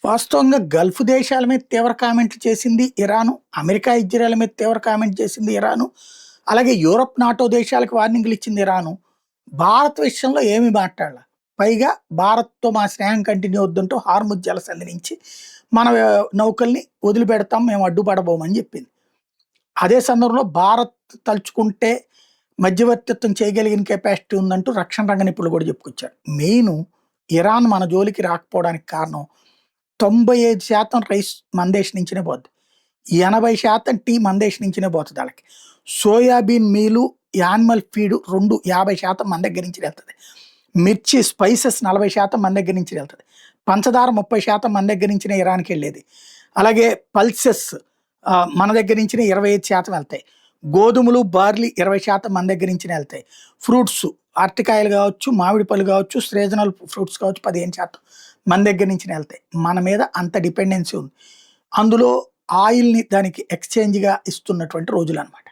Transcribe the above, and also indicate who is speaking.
Speaker 1: వాస్తవంగా గల్ఫ్ దేశాల మీద తీవ్ర కామెంట్లు చేసింది ఇరాను. అమెరికా, ఇజ్రాయెల్ మీద తీవ్ర కామెంట్ చేసింది ఇరాను. అలాగే యూరప్, నాటో దేశాలకు వార్నింగ్‌లు ఇచ్చింది ఇరాను. భారత్ విషయంలో ఏమి మాట్లాడల. పైగా భారత్‌తో మా స్నేహం కంటిన్యూ అవుద్దంటూ హార్ముజ్ జలసంధి నుంచి మన నౌకల్ని వదిలిపెడతాం, మేము అడ్డుపడబోమని చెప్పింది. అదే సందర్భంలో భారత్ తలుచుకుంటే మధ్యవర్తిత్వం చేయగలిగిన కెపాసిటీ ఉందంటూ రక్షణ రంగ నిపుణులు కూడా చెప్పుకొచ్చారు. మెయిను ఇరాన్ మన జోలికి రాకపోవడానికి కారణం 95% రైస్ మన దేశం నుంచినే పోద్ది. 80% టీ మన దేశం నుంచినే పోతది ఆళ్ళకి. సోయాబీన్ మీలు, యానిమల్ ఫీడ్ 2 50% మన దగ్గర నుంచి వెళ్తది. మిర్చి, స్పైసెస్ 40% మన దగ్గర నుంచి వెళ్తది. పంచదార 30% మన దగ్గర నుంచినే ఇరాన్‌కెళ్ళేది. అలాగే పల్సెస్ మన దగ్గర నుంచినే 25% వెళ్తాయి. గోధుమలు, బార్లీ 20% మన దగ్గర నుంచినే వెళ్తాయి. ఫ్రూట్స్, అరటికాయలు కావచ్చు, మామిడి పళ్ళు కావచ్చు, సీజనల్ ఫ్రూట్స్ కావచ్చు 15% మన దగ్గర నుంచినే వెళ్తాయి. మన మీద అంత డిపెండెన్సీ ఉంది. అందులో ఆయిల్‌ని దానికి ఎక్స్‌చేంజ్‌గా ఇస్తున్నటువంటి రోజులనమాట.